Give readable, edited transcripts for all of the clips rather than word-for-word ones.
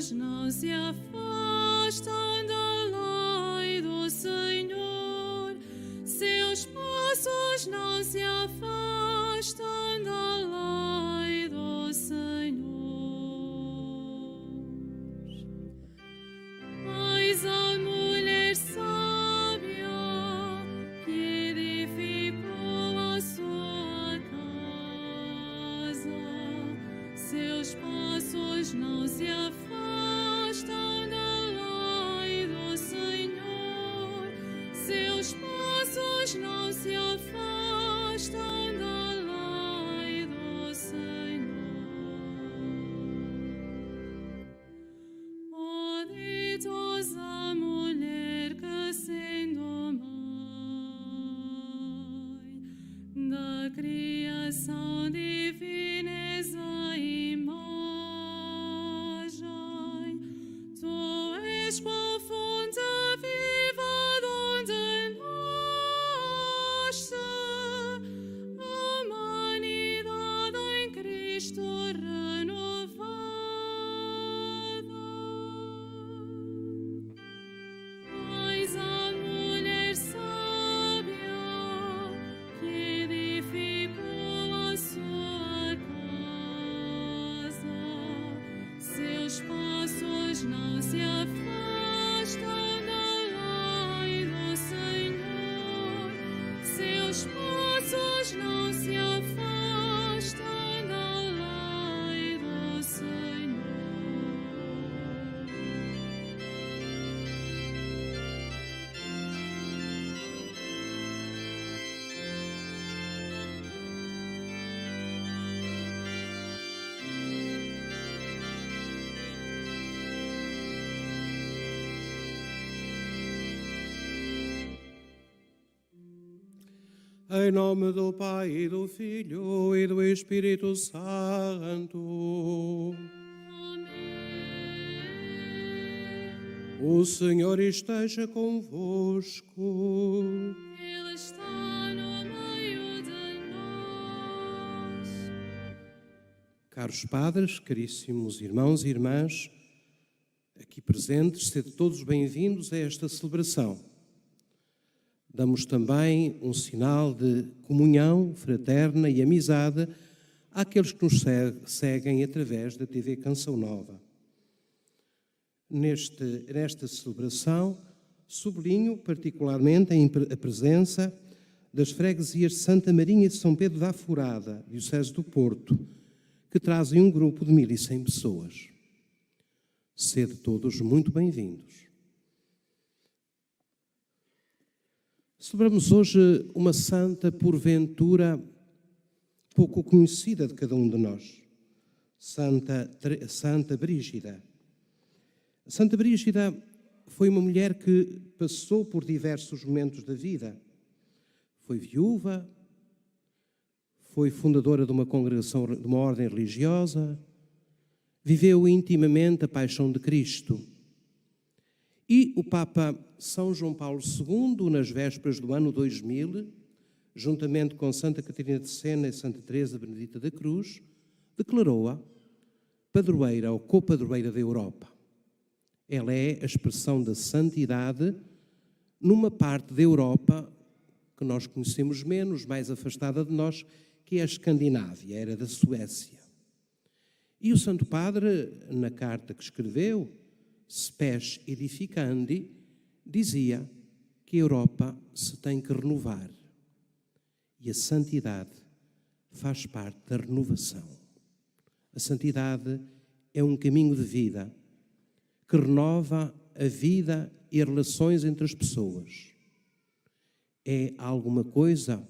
passos não se afastam da lei do Senhor. Seus passos não se afastam da lei do Senhor. Eis a mulher sábia que edificou a sua casa. Seus passos não se afastam da lei do Senhor. Seus passos não se afastam da lei do Senhor. Oh, ditosa mulher que sendo mãe da criação divina és a imagem. Tu és qual fonte viva donde nasce a humanidade em Cristo renovada. Eis a mulher sábia que edificou a sua casa. Seus passos não se afastam da lei do Senhor. Seus passos não se afastam da lei do Senhor. Em nome do Pai, e do Filho, e do Espírito Santo. O Senhor esteja convosco. Ele está no meio de nós. Caros padres, caríssimos irmãos e irmãs, aqui presentes, sede todos bem-vindos a esta celebração. Damos também um sinal de comunhão fraterna e amizade àqueles que nos seguem através da TV Canção Nova. Nesta celebração, sublinho particularmente a presença das freguesias de Santa Marinha e de São Pedro da Aforada, Diocese do Porto, que trazem um grupo de 1.100 pessoas. Sede todos muito bem-vindos. Celebramos hoje uma santa, porventura, pouco conhecida de cada um de nós, Santa Brígida. Santa Brígida foi uma mulher que passou por diversos momentos da vida. Foi viúva, foi fundadora de uma congregação, de uma ordem religiosa, viveu intimamente a paixão de Cristo. E o Papa São João Paulo II, nas vésperas do ano 2000, juntamente com Santa Catarina de Sena e Santa Teresa Benedita da Cruz, declarou-a padroeira ou copadroeira da Europa. Ela é a expressão da santidade numa parte da Europa que nós conhecemos menos, mais afastada de nós, que é a Escandinávia, era da Suécia. E o Santo Padre, na carta que escreveu, Spes Edificandi, dizia que a Europa se tem que renovar. E a santidade faz parte da renovação. A santidade é um caminho de vida que renova a vida e as relações entre as pessoas. É alguma coisa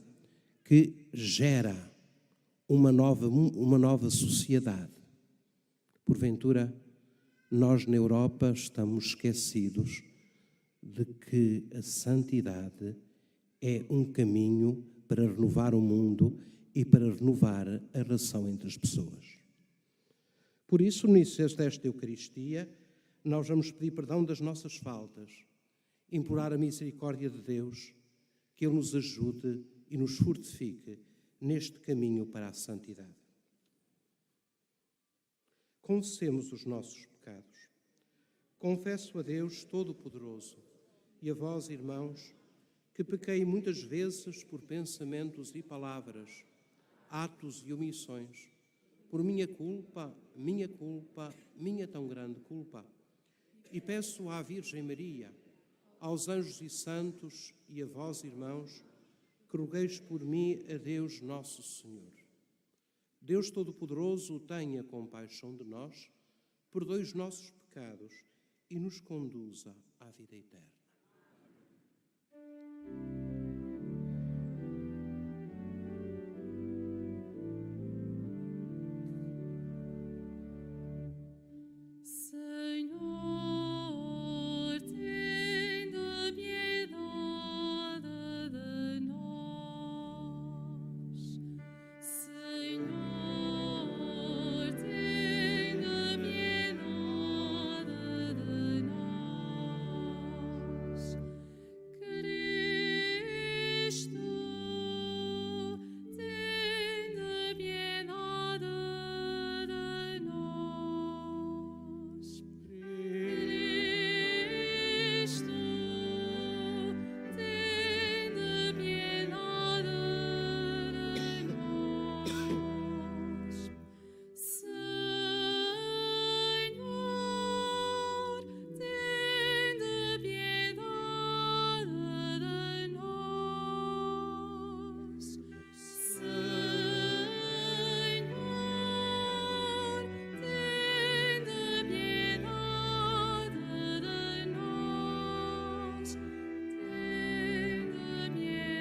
que gera uma nova sociedade. Porventura, nós na Europa estamos esquecidos de que a santidade é um caminho para renovar o mundo e para renovar a relação entre as pessoas. Por isso, no início desta Eucaristia, nós vamos pedir perdão das nossas faltas, implorar a misericórdia de Deus, que Ele nos ajude e nos fortifique neste caminho para a santidade. Confessemos os nossos pecados. Confesso a Deus Todo-Poderoso e a vós, irmãos, que pequei muitas vezes por pensamentos e palavras, atos e omissões, por minha culpa, minha tão grande culpa. E peço à Virgem Maria, aos anjos e santos e a vós, irmãos, que rogueis por mim a Deus Nosso Senhor. Deus Todo-Poderoso, tenha compaixão de nós, perdoe os nossos pecados e nos conduza à vida eterna. Senhor, tende piedade de nós. Senhor, tende piedade de nós. Cristo, tende piedade de nós. Cristo, tende piedade de nós. Senhor, tende piedade de nós. Senhor, tende piedade de nós. Tende piedade de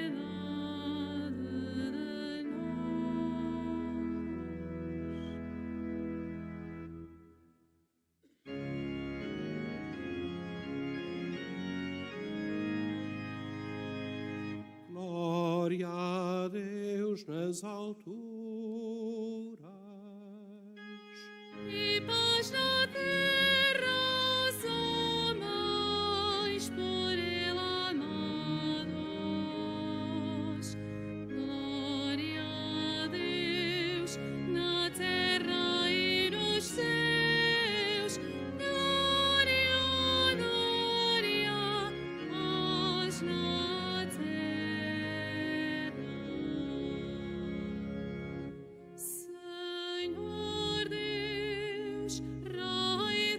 Glória a Deus nas alturas. E paz na terra aos homens por Ele amados. Glória a Deus na terra e nos céus. Glória, glória, paz na terra. Senhor Deus, Rei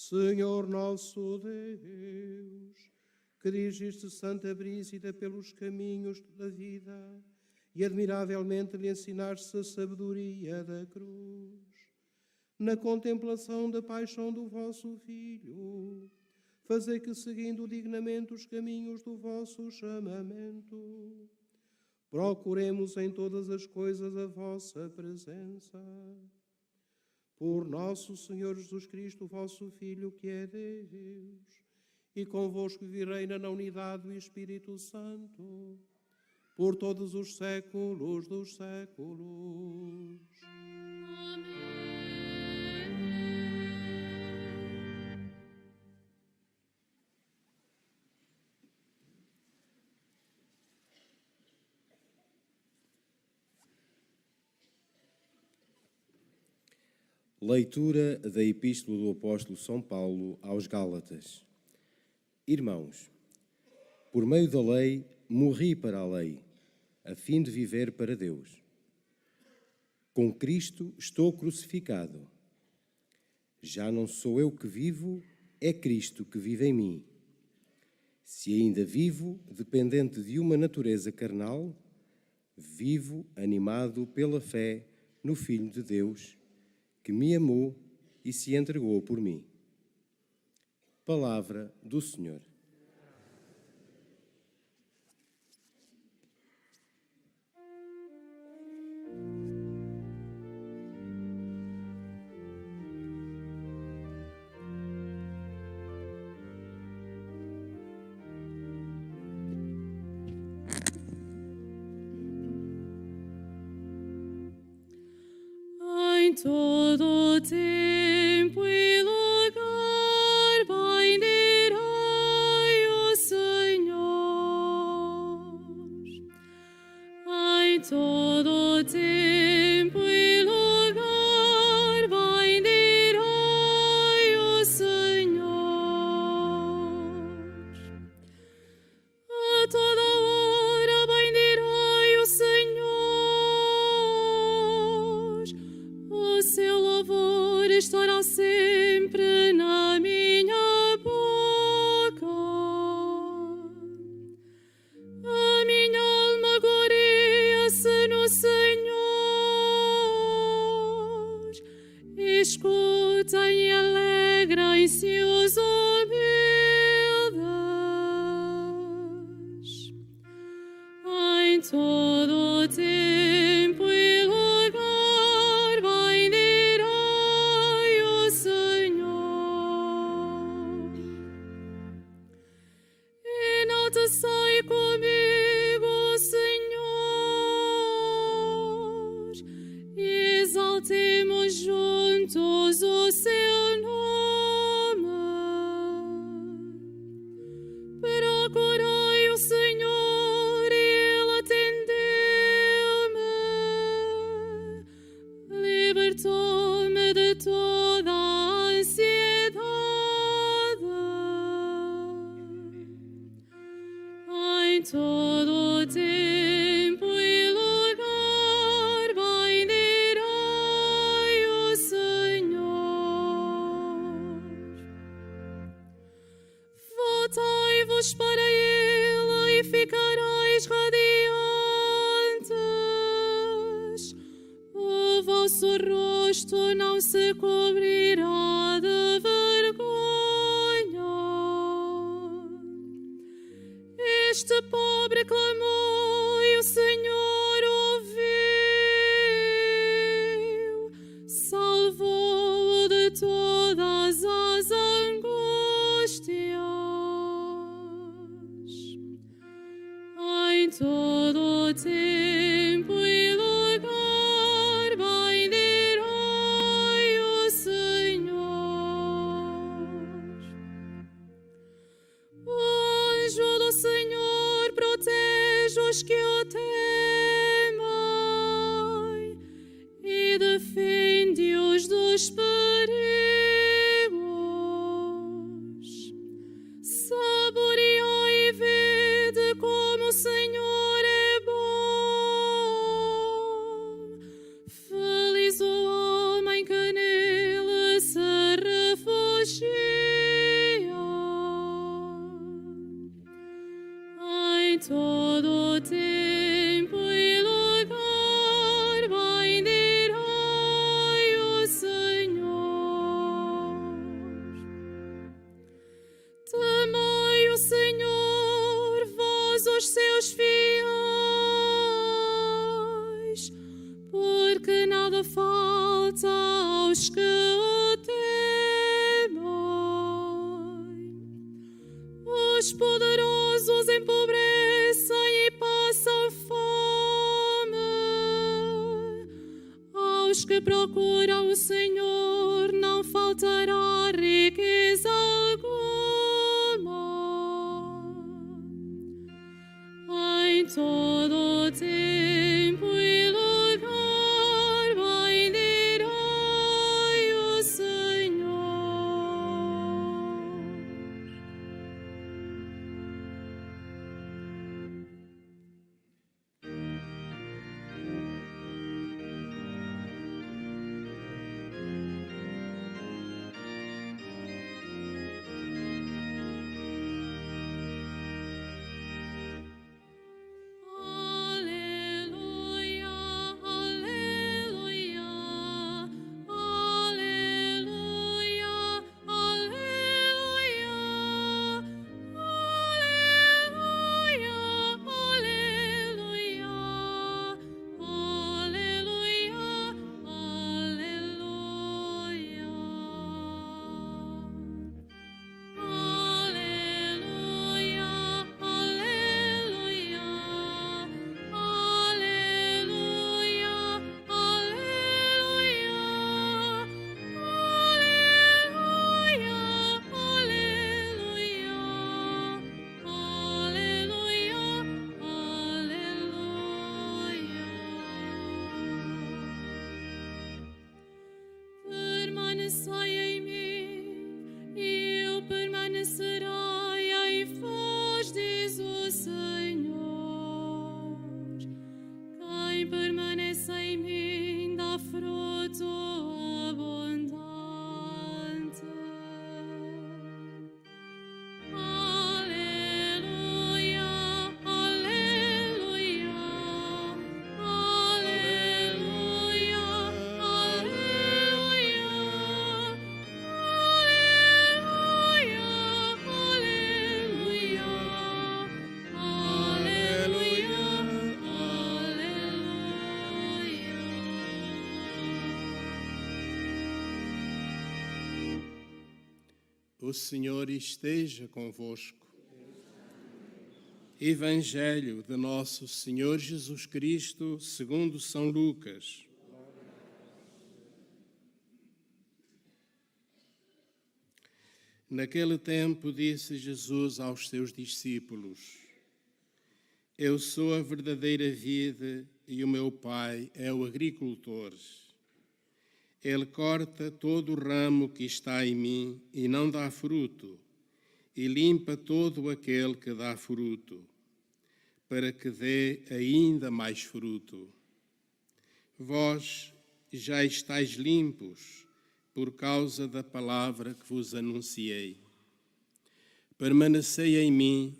Senhor nosso Deus, que dirigiste Santa Brígida pelos caminhos da vida e admiravelmente lhe ensinaste a sabedoria da cruz, na contemplação da paixão do vosso Filho, fazei que, seguindo dignamente os caminhos do vosso chamamento, procuremos em todas as coisas a vossa presença. Por nosso Senhor Jesus Cristo, vosso Filho, que é Deus, e convosco vive e reina na unidade do Espírito Santo, por todos os séculos dos séculos. Amém. Leitura da Epístola do Apóstolo São Paulo aos Gálatas. Irmãos, por meio da lei, morri para a lei, a fim de viver para Deus. Com Cristo estou crucificado. Já não sou eu que vivo, é Cristo que vive em mim. Se ainda vivo, dependente de uma natureza carnal, vivo animado pela fé no Filho de Deus, que me amou e se entregou por mim. Palavra do Senhor. Em todo tempo e lugar bendirei o Senhor. Em todo tempo e lugar bendirei o Senhor. A toda hora bendirei o Senhor. O seu louvor estará sempre na minha boca. A minha alma gloria-se no Senhor. Escutem e alegrem-se os humildes. Em todo o tempo e lugar bendirei o Senhor. Enaltecei comigo o Senhor e exaltemos juntos o seu nome. Procurei o Senhor e Ele atendeu-me, libertou-me de toda a ansiedade. Em todo o tempo e lugar bendirei o Senhor. Voltai-vos para Ele e ficareis radiantes. O vosso rosto não se cobrirá de vergonha. Este pobre clamou e o Senhor ouviu, salvou-o de todas as angústias. Em todo o tempo e lugar bendirei o Senhor. O anjo do Senhor protege os que o temem e defende-os dos perigos. Saboreai e vede como o Senhor é bom. Feliz o homem que nele se refugia. o tempo e lugar bendirei o Senhor. Temei o Senhor, vós os seus fiéis, porque nada falta aos que o temem. Os poderosos empobrecem e passam fome. Aos que procuram o Senhor não faltará riqueza alguma. Em todo o tempo e lugar bendirei o Senhor. Aleluia, aleluia, aleluia, aleluia, aleluia, Permanecei em mim e eu permanecerei em vós, diz o Senhor. Quem permanece em mim dá fruto abundante. Aleluia, aleluia, aleluia, aleluia, O Senhor esteja convosco. Evangelho de Nosso Senhor Jesus Cristo, segundo São Lucas. Naquele tempo disse Jesus aos seus discípulos: Eu sou a verdadeira vide e o meu Pai é o agricultor. Ele corta todo o ramo que está em mim e não dá fruto, e limpa todo aquele que dá fruto, para que dê ainda mais fruto. Vós já estáis limpos por causa da palavra que vos anunciei. Permanecei em mim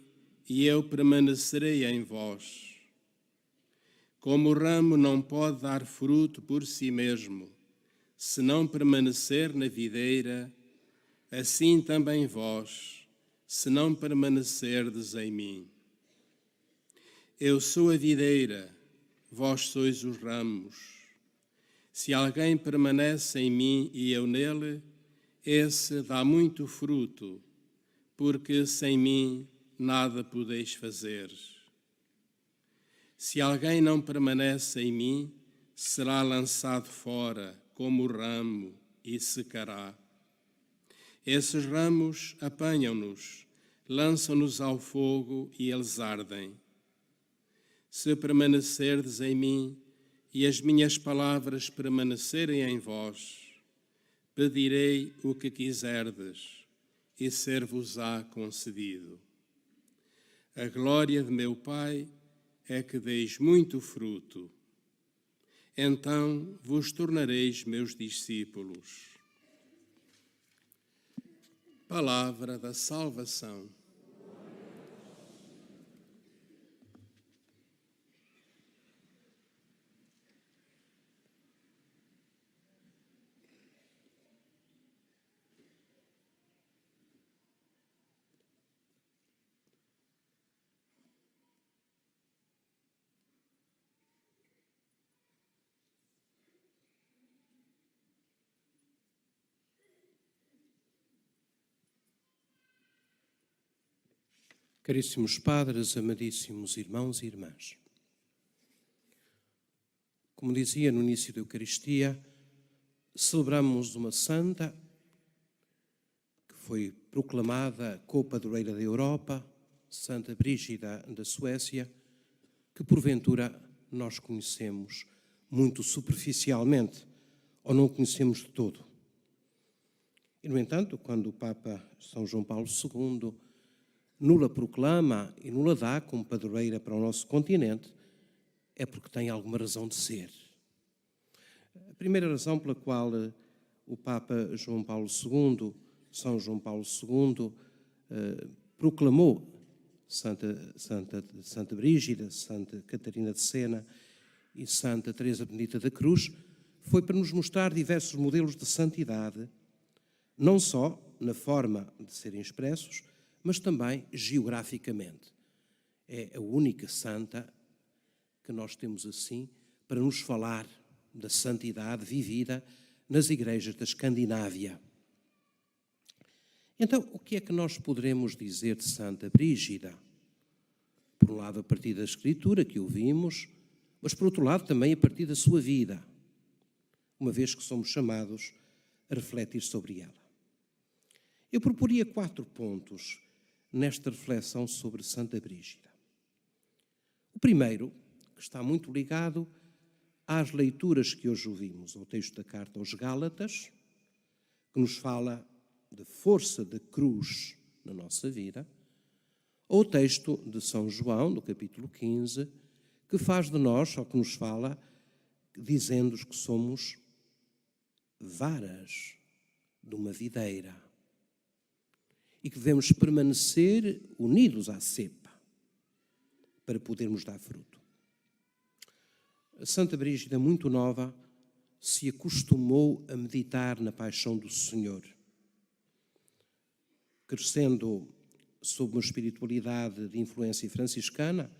e eu permanecerei em vós. Como o ramo não pode dar fruto por si mesmo, se não permanecer na videira, assim também vós, se não permanecerdes em mim. Eu sou a videira, vós sois os ramos. Se alguém permanece em mim e eu nele, esse dá muito fruto, porque sem mim nada podeis fazer. Se alguém não permanece em mim, será lançado fora como o ramo e secará. Esses ramos apanham-nos, lançam-nos ao fogo e eles ardem. Se permanecerdes em mim e as minhas palavras permanecerem em vós, pedirei o que quiserdes e ser-vos-á concedido. A glória de meu Pai é que deis muito fruto. Então vos tornareis meus discípulos. Palavra da salvação. Caríssimos padres, amadíssimos irmãos e irmãs. Como dizia no início da Eucaristia, celebramos uma santa que foi proclamada co-padroeira da Europa, Santa Brígida da Suécia, que porventura nós conhecemos muito superficialmente ou não conhecemos de todo. E, no entanto, quando o Papa São João Paulo II nos-la proclama e nos-la dá como padroeira para o nosso continente, é porque tem alguma razão de ser. A primeira razão pela qual o Papa João Paulo II, São João Paulo II, proclamou Santa Brígida, Santa Catarina de Sena e Santa Teresa Benedita da Cruz, foi para nos mostrar diversos modelos de santidade, não só na forma de serem expressos, mas também geograficamente. É a única santa que nós temos assim para nos falar da santidade vivida nas igrejas da Escandinávia. Então, o que é que nós poderemos dizer de Santa Brígida? Por um lado, a partir da Escritura, que ouvimos, mas por outro lado também a partir da sua vida, uma vez que somos chamados a refletir sobre ela. Eu proporia 4 pontos nesta reflexão sobre Santa Brígida. O primeiro, que está muito ligado às leituras que hoje ouvimos, ao texto da carta aos Gálatas, que nos fala da força da cruz na nossa vida, ou o texto de São João, no capítulo 15, que faz de nós, ou que nos fala, dizendo que somos varas de uma videira e que devemos permanecer unidos à cepa para podermos dar fruto. A Santa Brígida, muito nova, se acostumou a meditar na paixão do Senhor. Crescendo sob uma espiritualidade de influência franciscana,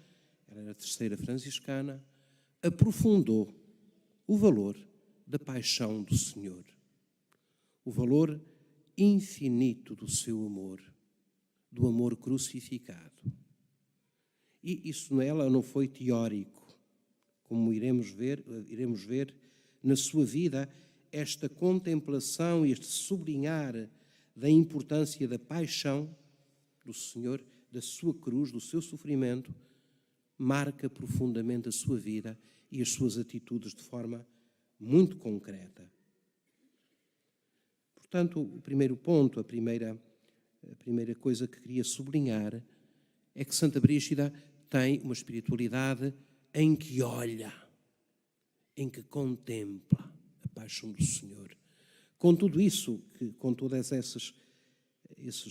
ela era a terceira franciscana, aprofundou o valor da paixão do Senhor, o valor infinito do seu amor, do amor crucificado. E isso nela não foi teórico, como iremos ver na sua vida, esta contemplação e este sublinhar da importância da paixão do Senhor, da sua cruz, do seu sofrimento, marca profundamente a sua vida e as suas atitudes de forma muito concreta. Portanto, o primeiro ponto, a primeira coisa que queria sublinhar é que Santa Brígida tem uma espiritualidade em que olha, em que contempla a paixão do Senhor. Com tudo isso, com todas esses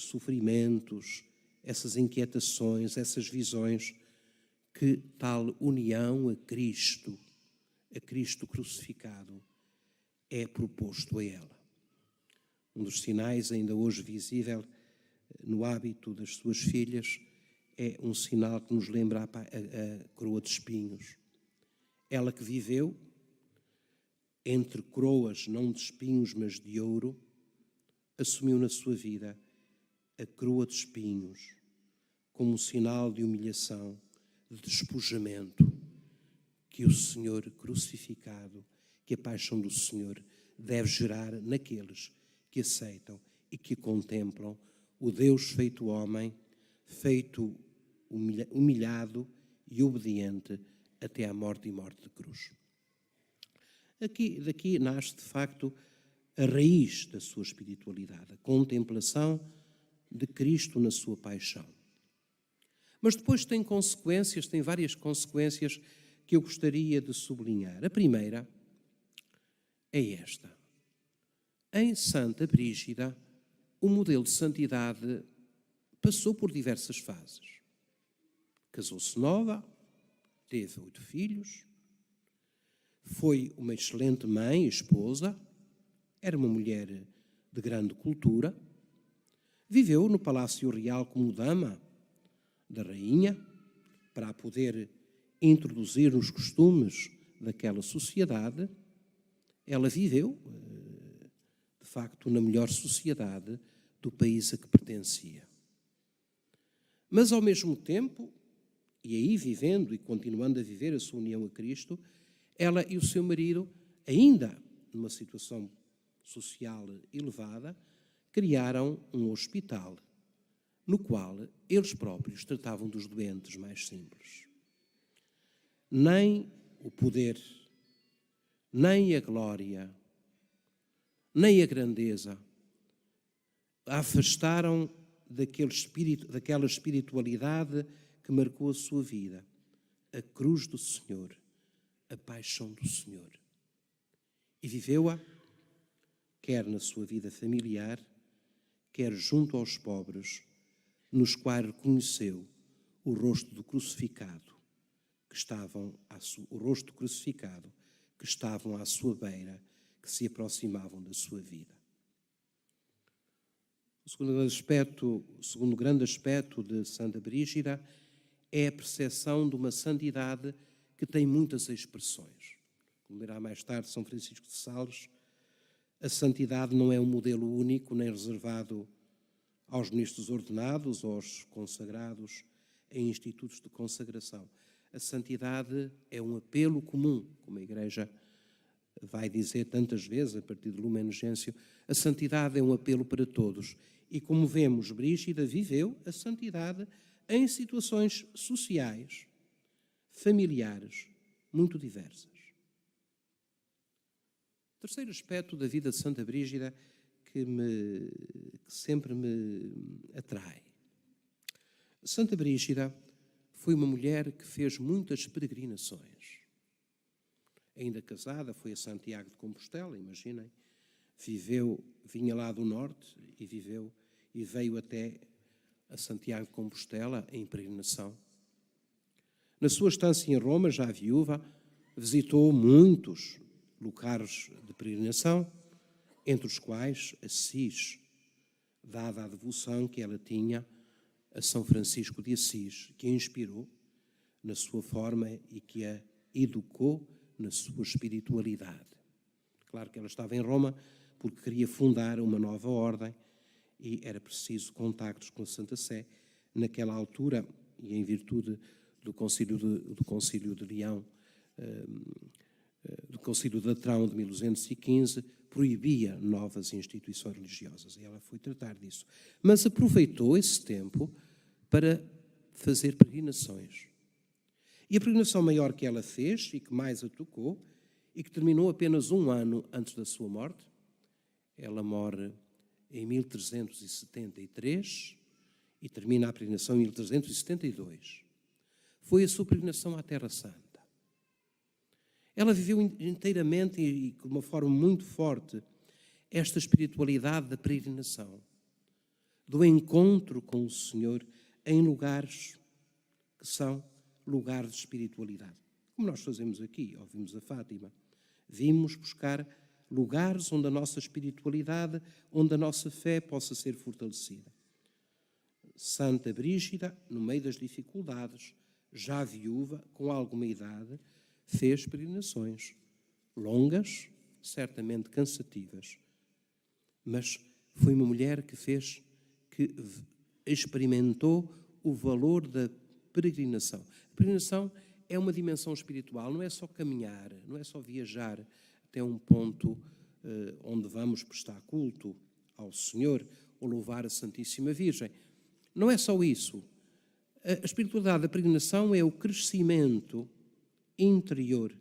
sofrimentos, essas inquietações, essas visões, que tal união a Cristo crucificado, é proposto a ela. Um dos sinais ainda hoje visível no hábito das suas filhas é um sinal que nos lembra a coroa de espinhos. Ela que viveu entre coroas não de espinhos, mas de ouro, assumiu na sua vida a coroa de espinhos como um sinal de humilhação, de despojamento que o Senhor crucificado, que a paixão do Senhor deve gerar naqueles que aceitam e que contemplam o Deus feito homem, feito humilhado e obediente até à morte e morte de cruz. Daqui nasce, de facto, a raiz da sua espiritualidade, a contemplação de Cristo na sua paixão. Mas depois tem várias consequências que eu gostaria de sublinhar. A primeira é esta. Em Santa Brígida, o modelo de santidade passou por diversas fases. Casou-se nova, teve 8 filhos, foi uma excelente mãe e esposa, era uma mulher de grande cultura, viveu no Palácio Real como dama da rainha, para a poder introduzir nos costumes daquela sociedade. Ela viveu, de facto, na melhor sociedade do país a que pertencia. Mas, ao mesmo tempo, e aí vivendo e continuando a viver a sua união a Cristo, ela e o seu marido, ainda numa situação social elevada, criaram um hospital no qual eles próprios tratavam dos doentes mais simples. Nem o poder, nem a glória, nem a grandeza a afastaram daquela espiritualidade que marcou a sua vida. A cruz do Senhor, a paixão do Senhor. E viveu-a, quer na sua vida familiar, quer junto aos pobres, nos quais reconheceu o rosto do crucificado, que estavam à sua beira, que se aproximavam da sua vida. O segundo grande aspecto de Santa Brígida é a percepção de uma santidade que tem muitas expressões. Como dirá mais tarde São Francisco de Sales, a santidade não é um modelo único, nem reservado aos ministros ordenados ou aos consagrados em institutos de consagração. A santidade é um apelo comum, como a Igreja vai dizer tantas vezes a partir de Lumen Gentium. A santidade é um apelo para todos. E como vemos, Brígida viveu a santidade em situações sociais, familiares, muito diversas. Terceiro aspecto da vida de Santa Brígida que sempre me atrai. Santa Brígida foi uma mulher que fez muitas peregrinações. Ainda casada, foi a Santiago de Compostela, imaginem. Vinha lá do norte e veio até a Santiago de Compostela em peregrinação. Na sua estância em Roma, já viúva, visitou muitos lugares de peregrinação, entre os quais Assis, dada a devoção que ela tinha a São Francisco de Assis, que a inspirou na sua forma e que a educou na sua espiritualidade. Claro que ela estava em Roma porque queria fundar uma nova ordem e era preciso contactos com a Santa Sé. Naquela altura, e em virtude do Concílio de Leão, do Concílio de Latrão de 1215, proibia novas instituições religiosas. E ela foi tratar disso. Mas aproveitou esse tempo para fazer peregrinações. E a peregrinação maior que ela fez, e que mais a tocou, e que terminou apenas um ano antes da sua morte, ela morre em 1373 e termina a peregrinação em 1372, foi a sua peregrinação à Terra Santa. Ela viveu inteiramente e de uma forma muito forte esta espiritualidade da peregrinação, do encontro com o Senhor em lugares que são lugares de espiritualidade. Como nós fazemos aqui, ouvimos a Fátima. Vimos buscar lugares onde a nossa espiritualidade, onde a nossa fé possa ser fortalecida. Santa Brígida, no meio das dificuldades, já viúva, com alguma idade, fez peregrinações longas, certamente cansativas, mas foi uma mulher que experimentou o valor da peregrinação. A peregrinação é uma dimensão espiritual, não é só caminhar, não é só viajar até um ponto onde vamos prestar culto ao Senhor ou louvar a Santíssima Virgem. Não é só isso. A espiritualidade da peregrinação é o crescimento interior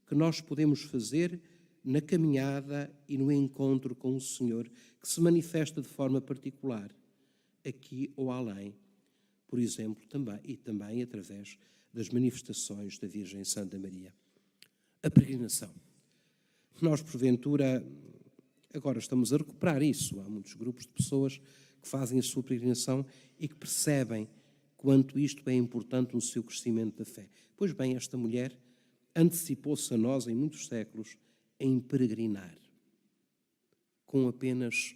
que nós podemos fazer na caminhada e no encontro com o Senhor, que se manifesta de forma particular, aqui ou além, por exemplo, também através das manifestações da Virgem Santa Maria. A peregrinação. Nós, porventura, agora estamos a recuperar isso. Há muitos grupos de pessoas que fazem a sua peregrinação e que percebem quanto isto é importante no seu crescimento da fé. Pois bem, esta mulher antecipou-se a nós em muitos séculos em peregrinar, com apenas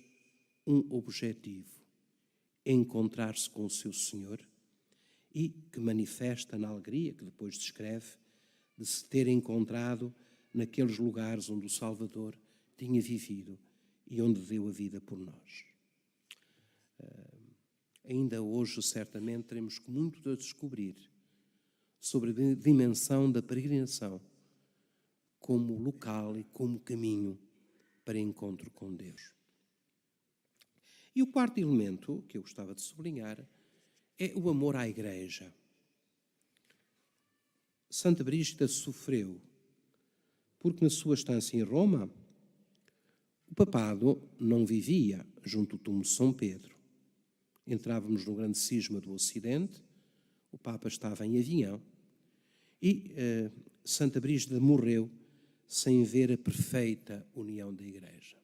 um objetivo: encontrar-se com o seu Senhor, e que manifesta na alegria que depois descreve de se ter encontrado naqueles lugares onde o Salvador tinha vivido e onde deu a vida por nós. ainda hoje certamente teremos muito a descobrir sobre a dimensão da peregrinação como local e como caminho para encontro com Deus. E o quarto elemento que eu gostava de sublinhar é o amor à Igreja. Santa Brígida sofreu porque na sua estância em Roma o papado não vivia junto ao túmulo de São Pedro. Entrávamos no grande cisma do Ocidente, o Papa estava em avião e Santa Brígida morreu sem ver a perfeita união da Igreja,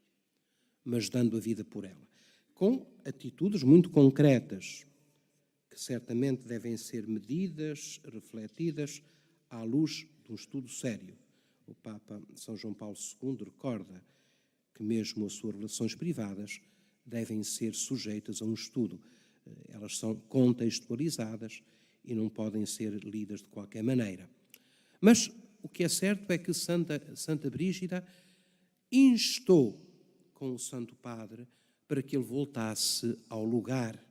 mas dando a vida por ela, com atitudes muito concretas, que certamente devem ser medidas, refletidas, à luz de um estudo sério. O Papa São João Paulo II recorda que mesmo as suas relações privadas devem ser sujeitas a um estudo. Elas são contextualizadas e não podem ser lidas de qualquer maneira. Mas o que é certo é que Santa Brígida instou com o Santo Padre para que ele voltasse ao lugar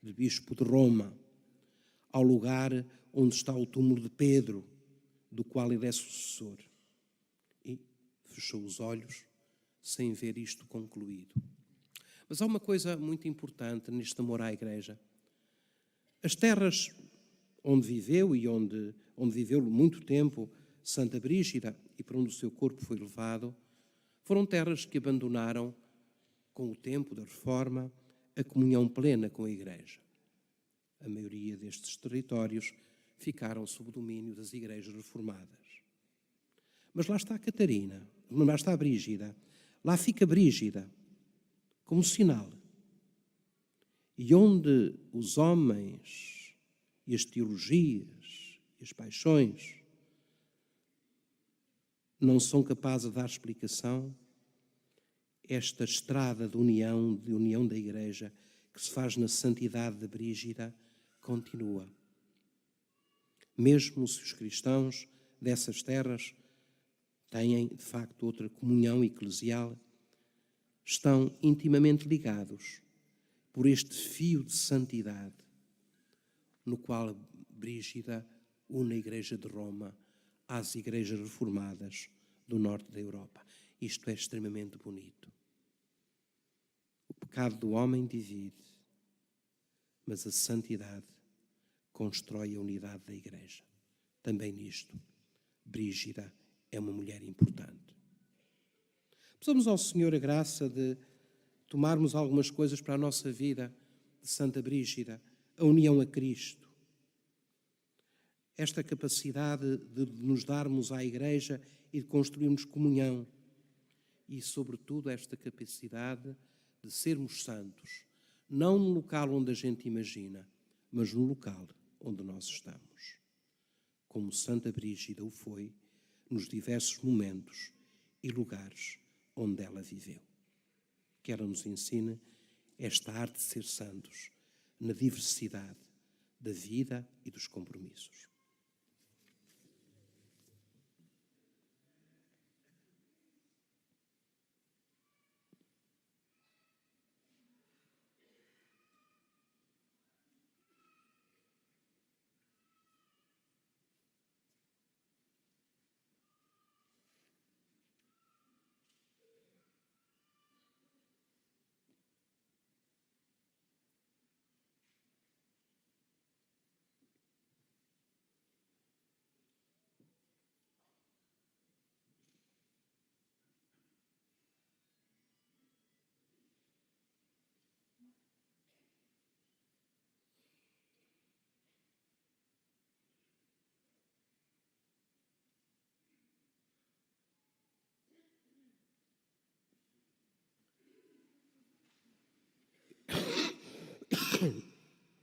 de Bispo de Roma, ao lugar onde está o túmulo de Pedro, do qual ele é sucessor. E fechou os olhos sem ver isto concluído. Mas há uma coisa muito importante neste amor à Igreja. As terras onde viveu e onde viveu muito tempo Santa Brígida e para onde o seu corpo foi levado, foram terras que abandonaram, com o tempo da Reforma, a comunhão plena com a Igreja. A maioria destes territórios ficaram sob o domínio das igrejas reformadas. Mas lá está Catarina, lá está Brígida, lá fica Brígida, como sinal. E onde os homens e as teologias e as paixões não são capazes de dar explicação, esta estrada de união da Igreja, que se faz na santidade de Brígida, continua. Mesmo se os cristãos dessas terras têm, de facto, outra comunhão eclesial, estão intimamente ligados por este fio de santidade, no qual Brígida une a Igreja de Roma às igrejas reformadas do norte da Europa. Isto é extremamente bonito. O pecado do homem divide, mas a santidade constrói a unidade da Igreja. Também nisto, Brígida é uma mulher importante. Peçamos ao Senhor a graça de tomarmos algumas coisas para a nossa vida de Santa Brígida, a união a Cristo. Esta capacidade de nos darmos à Igreja e de construirmos comunhão. E, sobretudo, esta capacidade de sermos santos, não no local onde a gente imagina, mas no local onde nós estamos. Como Santa Brígida o foi nos diversos momentos e lugares onde ela viveu. Que ela nos ensine esta arte de ser santos na diversidade da vida e dos compromissos.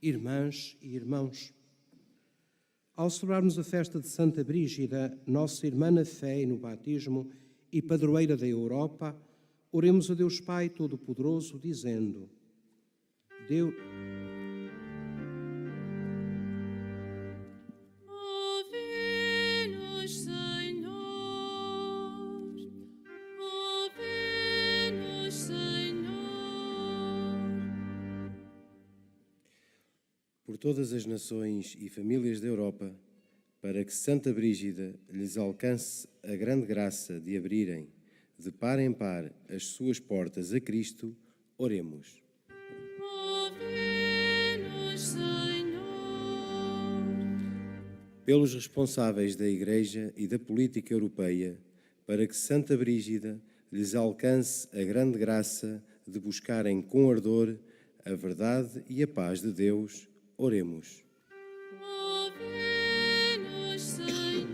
Irmãs e irmãos, ao celebrarmos a festa de Santa Brígida, nossa irmã na fé e no batismo e padroeira da Europa, oremos a Deus Pai Todo-Poderoso, dizendo: Deus... Ouve-nos, Senhor. Ouve-nos, Senhor. por todas as nações e famílias da Europa, para que Santa Brígida lhes alcance a grande graça de abrirem, de par em par, as suas portas a Cristo, oremos. Ouve-nos, Senhor. Pelos responsáveis da Igreja e da política europeia, para que Santa Brígida lhes alcance a grande graça de buscarem com ardor a verdade e a paz de Deus, oremos. Ouve-nos, Senhor.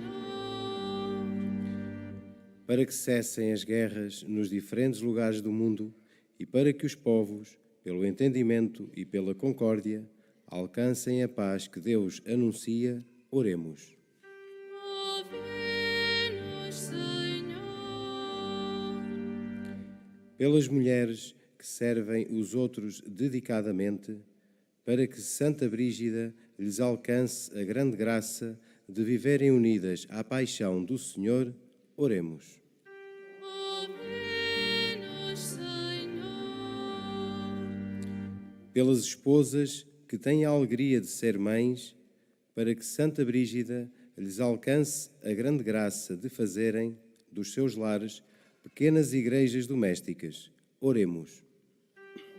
Para que cessem as guerras nos diferentes lugares do mundo e para que os povos, pelo entendimento e pela concórdia, alcancem a paz que Deus anuncia, oremos. Ouve-nos, Senhor. Pelas mulheres que servem os outros dedicadamente, para que Santa Brígida lhes alcance a grande graça de viverem unidas à paixão do Senhor, oremos. Ouve-nos, Senhor. Pelas esposas que têm a alegria de ser mães, para que Santa Brígida lhes alcance a grande graça de fazerem dos seus lares pequenas igrejas domésticas, oremos.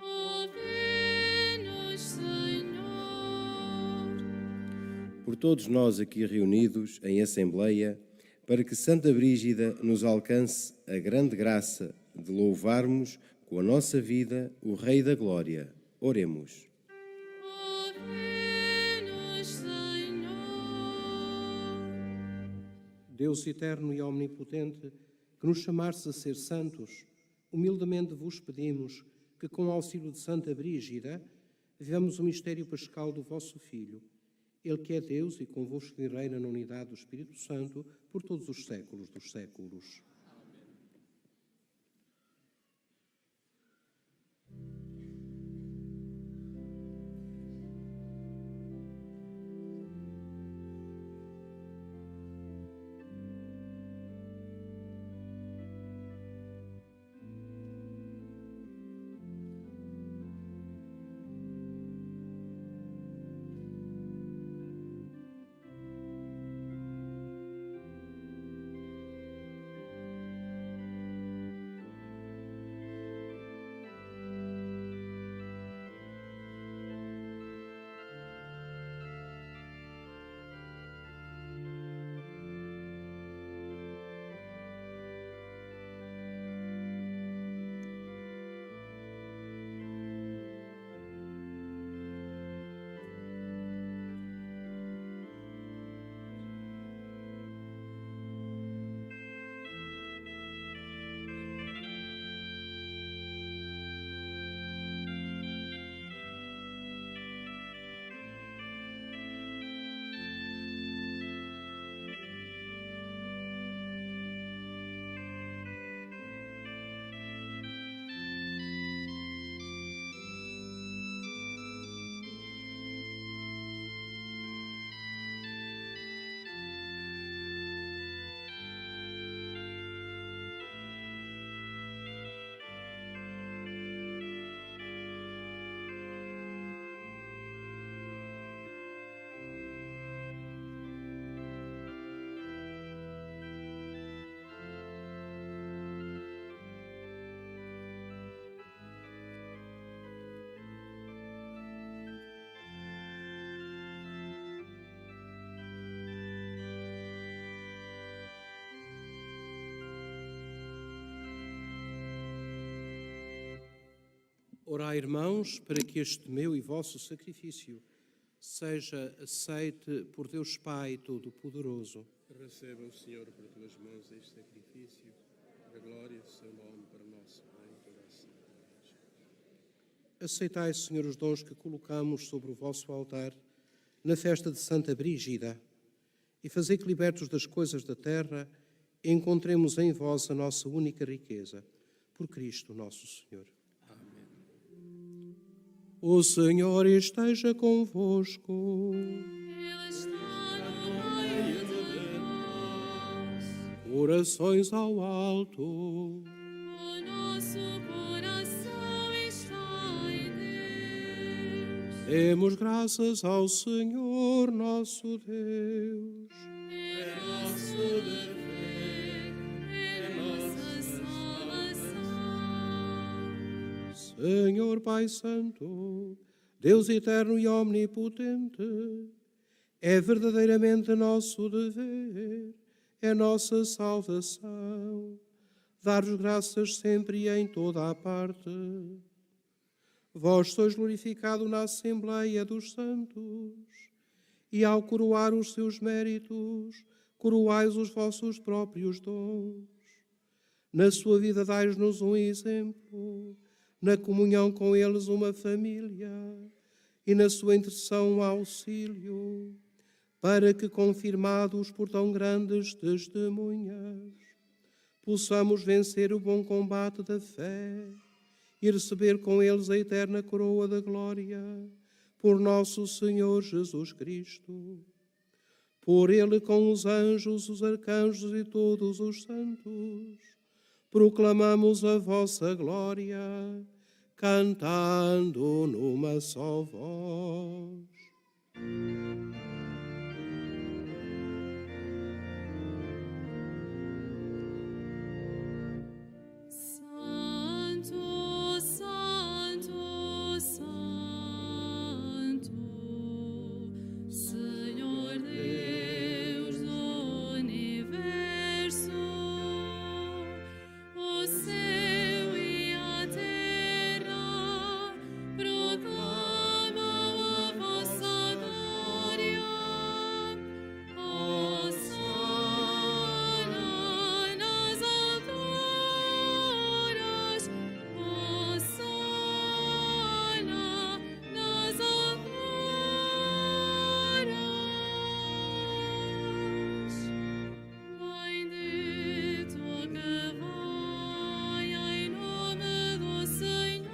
Ouve-nos, Senhor. Por todos nós aqui reunidos em Assembleia, para que Santa Brígida nos alcance a grande graça de louvarmos com a nossa vida o Rei da Glória, oremos. Ouve-nos, Senhor. Deus eterno e omnipotente, que nos chamastes a ser santos, humildemente vos pedimos que, com o auxílio de Santa Brígida, vivamos o mistério pascal do vosso Filho. Ele que é Deus e convosco e reina na unidade do Espírito Santo por todos os séculos dos séculos. Orai, irmãos, para que este meu e vosso sacrifício seja aceite por Deus Pai Todo-Poderoso. Receba o Senhor por tuas mãos este sacrifício, para a glória do seu nome, para o nosso bem e graça. Aceitai, Senhor, os dons que colocamos sobre o vosso altar na festa de Santa Brígida e fazei que, libertos das coisas da terra, encontremos em vós a nossa única riqueza, por Cristo nosso Senhor. O Senhor esteja convosco. Ele está no meio de nós. Orações ao alto. O nosso coração está em Deus. Demos graças ao Senhor nosso Deus. É nosso dever, é nossa salvação. Senhor Pai Santo, Deus eterno e omnipotente, é verdadeiramente nosso dever, é nossa salvação, dar-vos graças sempre e em toda a parte. Vós sois glorificado na Assembleia dos Santos, e ao coroar os seus méritos, coroais os vossos próprios dons. Na sua vida dais-nos um exemplo, na comunhão com eles uma família, e na sua intercessão um auxílio, para que, confirmados por tão grandes testemunhas, possamos vencer o bom combate da fé e receber com eles a eterna coroa da glória, por nosso Senhor Jesus Cristo. Por ele, com os anjos, os arcanjos e todos os santos, proclamamos a vossa glória, cantando numa só voz. Santo, Santo, Santo, Senhor Deus do universo, o céu e a terra proclamam a vossa glória. Hosana nas alturas, Hosana nas alturas. Bendito que vai em nome do Senhor.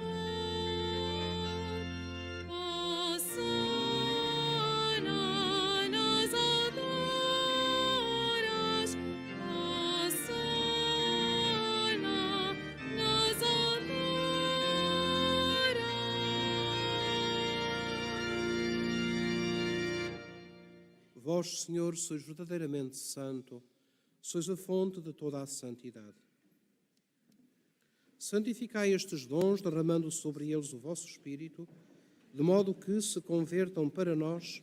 Hosana nas alturas, Hosana nas alturas. Vós, Senhor, sois verdadeiramente santo, sois a fonte de toda a santidade. Santificai estes dons, derramando sobre eles o vosso Espírito, de modo que se convertam para nós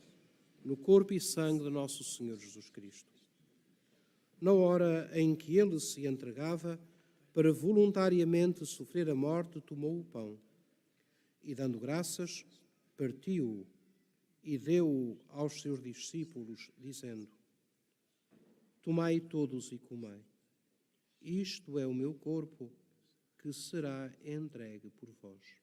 no corpo e sangue de nosso Senhor Jesus Cristo. Na hora em que ele se entregava para voluntariamente sofrer a morte, tomou o pão e, dando graças, partiu-o e deu-o aos seus discípulos, dizendo: Tomai todos e comei. Isto é o meu corpo, que será entregue por vós.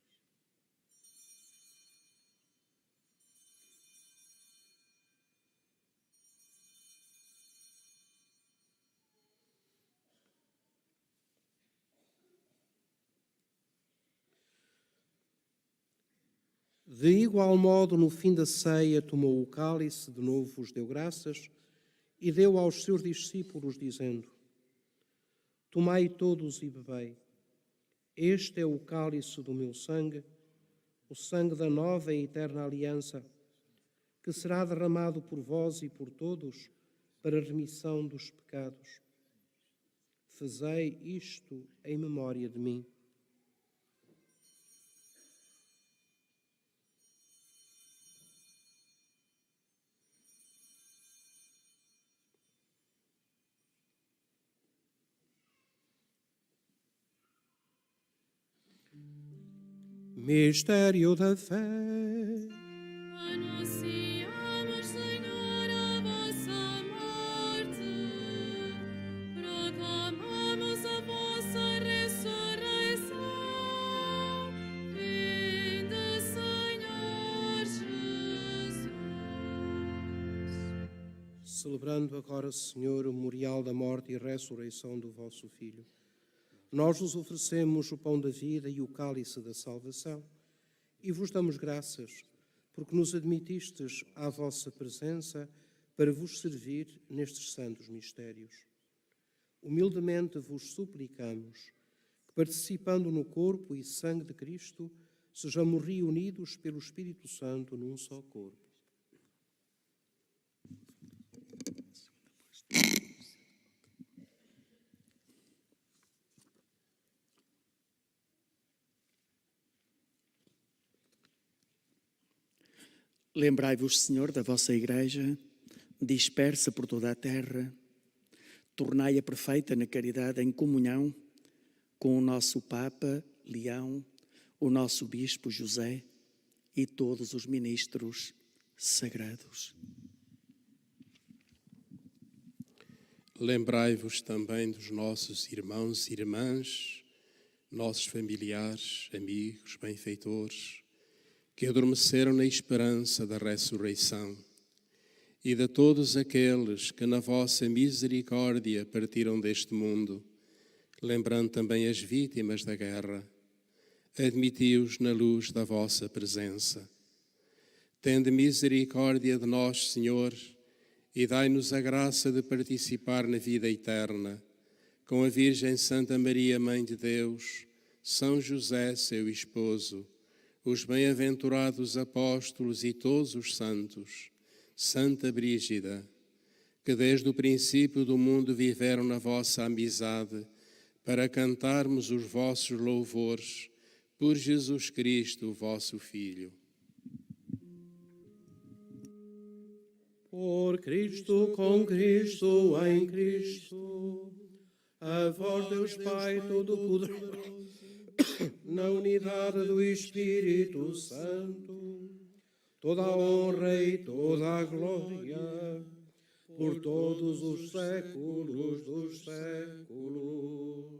De igual modo, no fim da ceia, tomou o cálice, de novo vos deu graças, e deu aos seus discípulos, dizendo: Tomai todos e bebei. Este é o cálice do meu sangue, o sangue da nova e eterna aliança, que será derramado por vós e por todos para a remissão dos pecados. Fazei isto em memória de mim. Mistério da fé. Anunciamos, Senhor, a vossa morte, proclamamos a vossa ressurreição. Vinde, Senhor Jesus. Celebrando agora, Senhor, o memorial da morte e ressurreição do vosso Filho, nós vos oferecemos o pão da vida e o cálice da salvação e vos damos graças porque nos admitistes à vossa presença para vos servir nestes santos mistérios. Humildemente vos suplicamos que, participando no corpo e sangue de Cristo, sejamos reunidos pelo Espírito Santo num só corpo. Lembrai-vos, Senhor, da vossa Igreja, dispersa por toda a terra, tornai-a perfeita na caridade em comunhão com o nosso Papa Leão, o nosso Bispo José e todos os ministros sagrados. Lembrai-vos também dos nossos irmãos e irmãs, nossos familiares, amigos, benfeitores, que adormeceram na esperança da ressurreição, e de todos aqueles que na vossa misericórdia partiram deste mundo, lembrando também as vítimas da guerra, admiti-os na luz da vossa presença. Tende misericórdia de nós, Senhor, e dai-nos a graça de participar na vida eterna, com a Virgem Santa Maria, Mãe de Deus, São José, seu esposo, os bem-aventurados apóstolos e todos os santos, Santa Brígida, que desde o princípio do mundo viveram na vossa amizade, para cantarmos os vossos louvores por Jesus Cristo, vosso Filho. Por Cristo, com Cristo, em Cristo, a vós, Deus Pai Todo-Poderoso, na unidade do Espírito Santo, toda a honra e toda a glória, por todos os séculos dos séculos.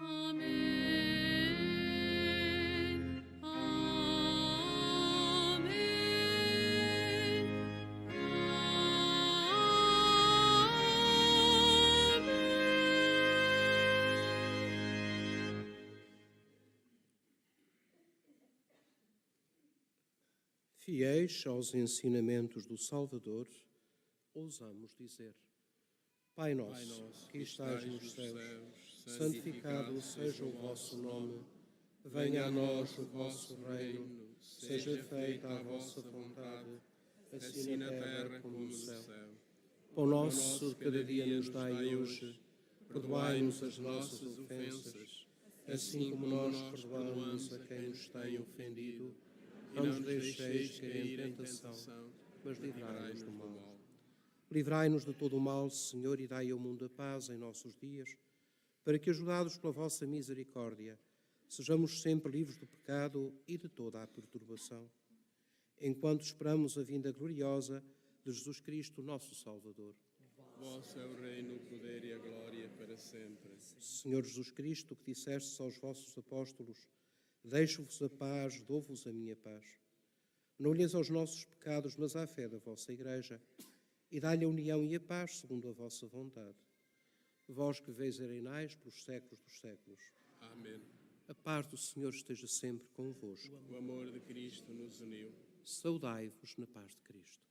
Amém. Fiéis aos ensinamentos do Salvador, ousamos dizer: Pai nosso, que estais nos céus, santificado seja o vosso nome. Venha a nós o vosso reino, seja feita a vossa vontade, assim na terra como no céu. Pão nosso de cada dia nos dai hoje, perdoai-nos as nossas ofensas, assim como nós perdoamos a quem nos tem ofendido. Não nos deixeis cair em tentação, mas livrai-nos do mal. Livrai-nos de todo o mal, Senhor, e dai ao mundo a paz em nossos dias, para que, ajudados pela vossa misericórdia, sejamos sempre livres do pecado e de toda a perturbação, enquanto esperamos a vinda gloriosa de Jesus Cristo, nosso Salvador. Vosso é o reino, o poder e a glória para sempre. Senhor Jesus Cristo, que dissestes aos vossos apóstolos: deixo-vos a paz, dou-vos a minha paz. Não olheis aos nossos pecados, mas à fé da vossa Igreja, e dai-lhe a união e a paz segundo a vossa vontade. Vós que veis e reinais pelos séculos dos séculos. Amém. A paz do Senhor esteja sempre convosco. O amor de Cristo nos uniu. Saudai-vos na paz de Cristo.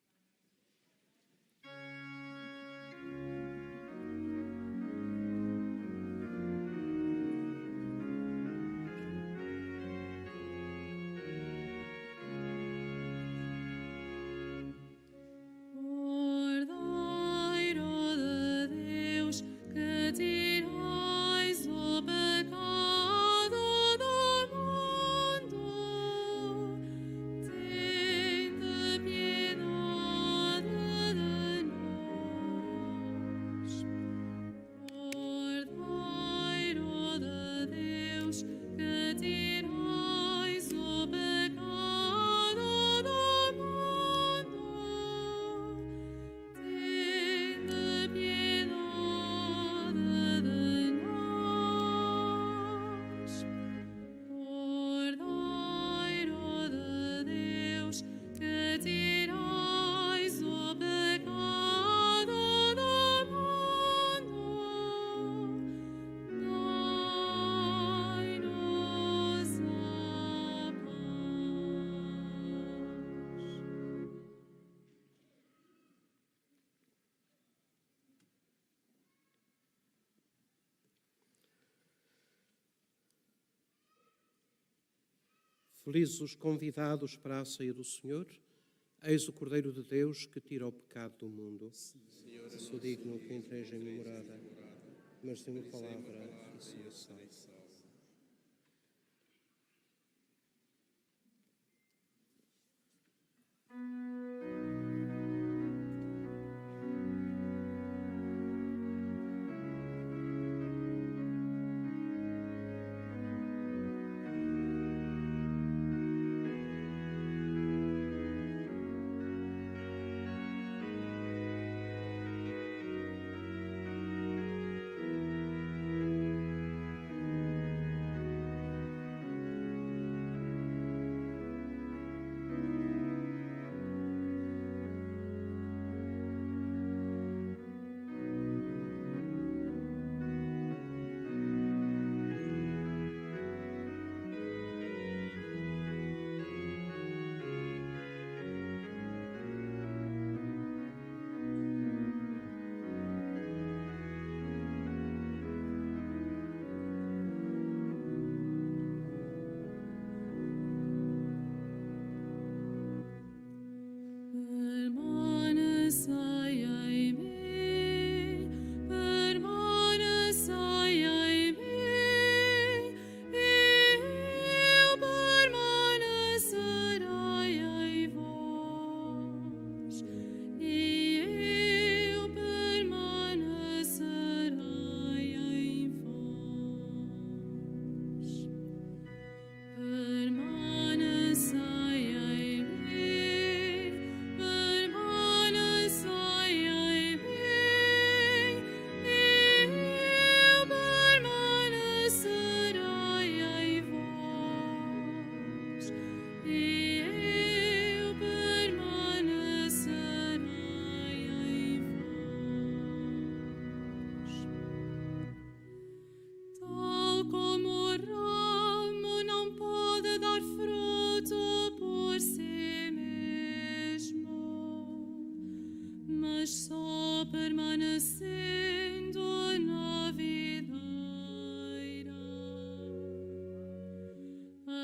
Felizes os convidados para a ceia do Senhor. Eis o Cordeiro de Deus que tira o pecado do mundo. Sou digno que entreis em minha morada, mas tenho palavra e sou salvo.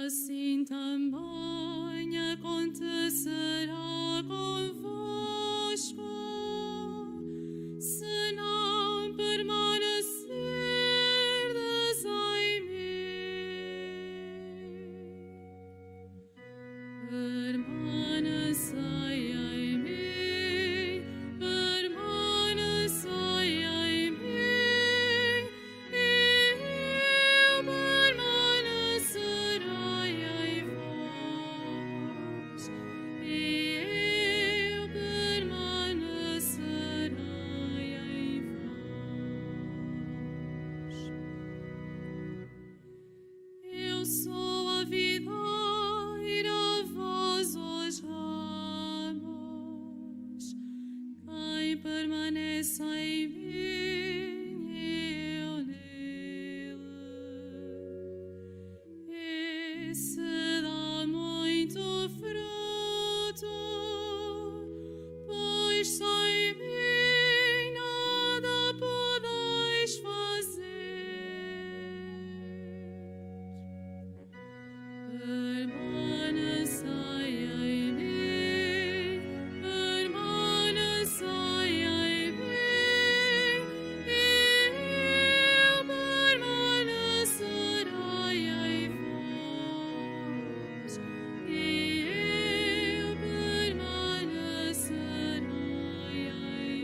Assim também acontecerá convosco, se não permanecerdes em mim. Permanecei em mim, permanecei em mim, e eu permanecerei em vós, e eu permanecerei em vós. Eu sou a videira, vós os ramos. Quem permanece em mim e eu nele, esse dá muito fruto, pois sem mim nada podeis fazer. Permanecei em mim, permanecei em mim, e eu permanecerei em vós, e eu permanecerei em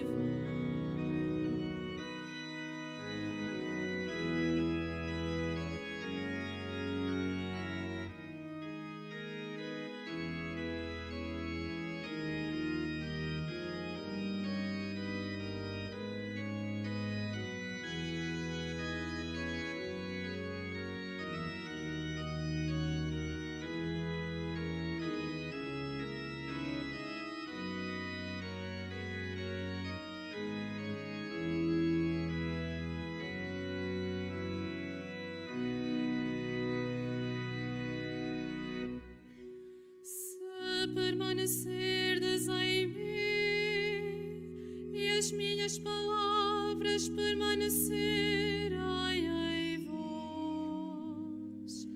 Se permanecerdes em mim e as minhas palavras permanecerem em vós,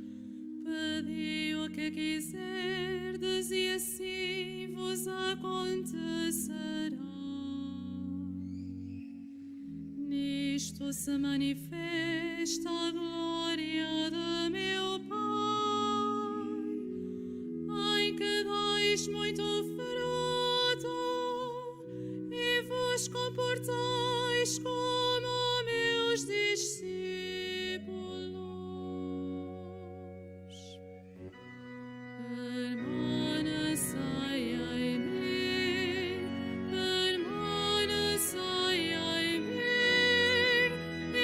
pedi o que quiserdes e assim vos acontecerá. Nisto se manifesta a glória de meu Pai, em que dais muito fruto e vos comportais como meus discípulos. Permanecei em mim, permanecei em mim, e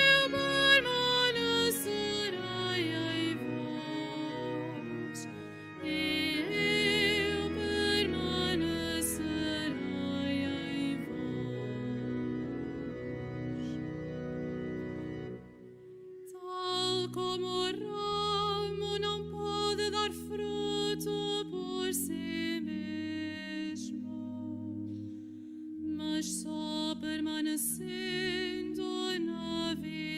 eu permanecerei em vós, e eu permanecerei em vós. Tal como o ramo não pode dar fruto por si mesmo, mas só permanecendo na videira,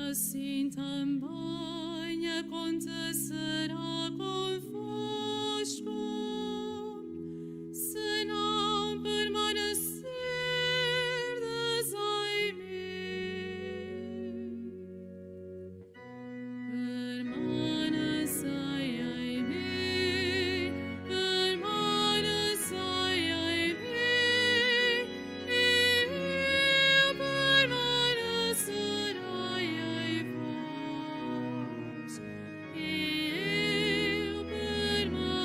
assim também acontecerá convosco, se não permanecerdes em mim. Permanecei em mim, permanecei em mim, e eu permanecerei em vós, e eu permanecerei em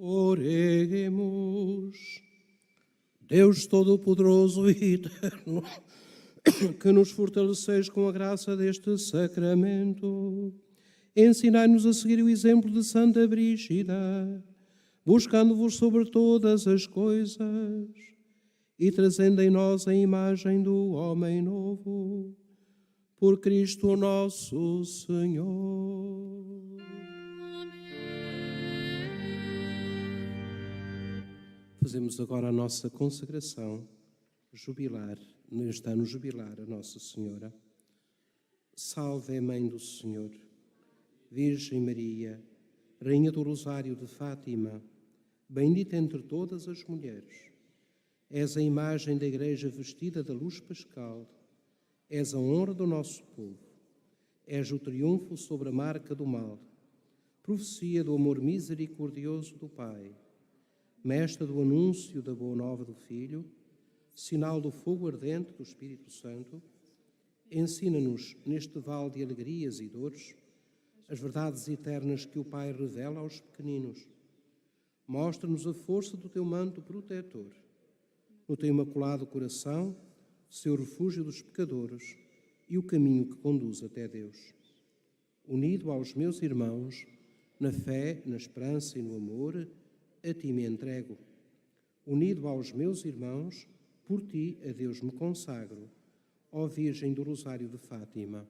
Oremos. Deus Todo-Poderoso e Eterno, que nos fortaleceis com a graça deste sacramento, ensinai-nos a seguir o exemplo de Santa Brígida, buscando-vos sobre todas as coisas e trazendo em nós a imagem do homem novo, por Cristo nosso Senhor. Fazemos agora a nossa consagração jubilar, neste ano jubilar a Nossa Senhora. Salve a Mãe do Senhor, Virgem Maria, Rainha do Rosário de Fátima, bendita entre todas as mulheres. És a imagem da Igreja vestida da luz pascal, és a honra do nosso povo, és o triunfo sobre a marca do mal, profecia do amor misericordioso do Pai, mestra do anúncio da boa nova do Filho, sinal do fogo ardente do Espírito Santo, ensina-nos neste vale de alegrias e dores as verdades eternas que o Pai revela aos pequeninos. Mostra-nos a força do teu manto protetor. No teu imaculado coração, seu refúgio dos pecadores e o caminho que conduz até Deus. Unido aos meus irmãos, na fé, na esperança e no amor, a ti me entrego. Unido aos meus irmãos, por ti a Deus me consagro, ó Virgem do Rosário de Fátima.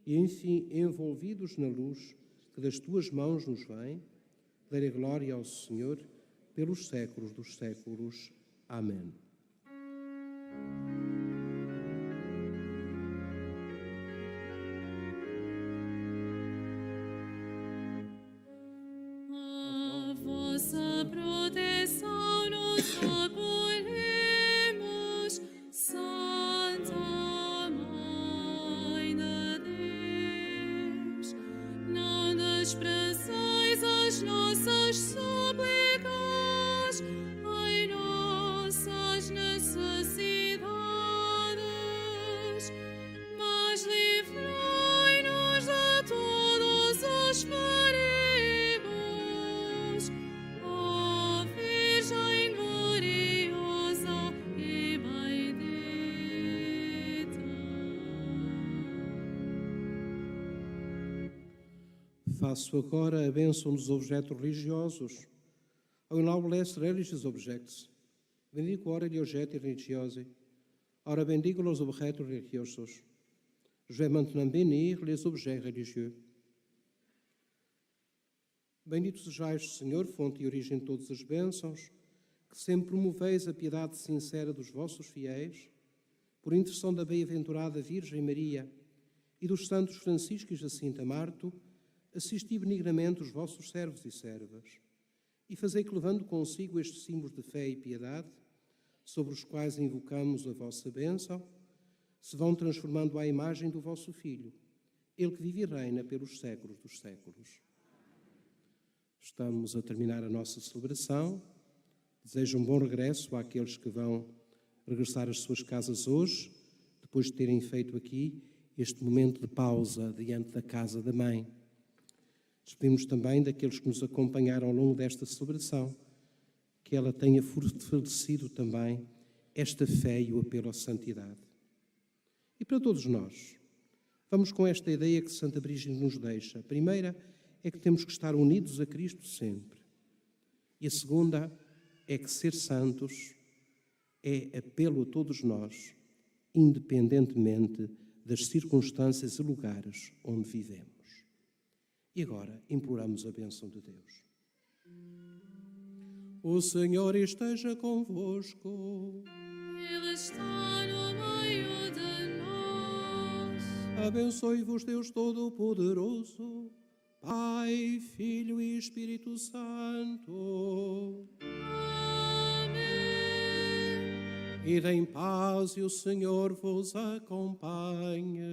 E enfim, envolvidos na luz que das tuas mãos nos vem, darei glória ao Senhor pelos séculos dos séculos. Amém. A vossa proteção nos acolhemos, Santa Mãe de Deus. Não desprezeis as nossas súplicas em nossas necessidades, mas livrai-nos de todos os perigos, ó Virgem gloriosa e bendita. Faço agora a bênção dos objetos religiosos. Ao now bless religious objects. Bendigo ora gli oggetti religiosi. Ora bendigo los objetos religiosos. Je vais maintenant bénir les objets religieux. Bendito sejais, Senhor, fonte e origem de todas as bênçãos, que sempre promoveis a piedade sincera dos vossos fiéis, por intercessão da bem-aventurada Virgem Maria e dos santos Francisco e Jacinta Marto, assisti benignamente os vossos servos e servas, e fazei que, levando consigo estes símbolos de fé e piedade, sobre os quais invocamos a vossa bênção, se vão transformando à imagem do vosso Filho, Ele que vive e reina pelos séculos dos séculos. Estamos a terminar a nossa celebração. Desejo um bom regresso àqueles que vão regressar às suas casas hoje, depois de terem feito aqui este momento de pausa diante da casa da Mãe. Despedimos também daqueles que nos acompanharam ao longo desta celebração, que ela tenha fortalecido também esta fé e o apelo à santidade. E para todos nós, vamos com esta ideia que Santa Brígida nos deixa. A primeira é que temos que estar unidos a Cristo sempre. E a segunda é que ser santos é apelo a todos nós, independentemente das circunstâncias e lugares onde vivemos. E agora imploramos a bênção de Deus. O Senhor esteja convosco. Ele está no meio de nós. Abençoe-vos Deus Todo-Poderoso, Pai, Filho e Espírito Santo. Amém. Ide em paz e o Senhor vos acompanhe.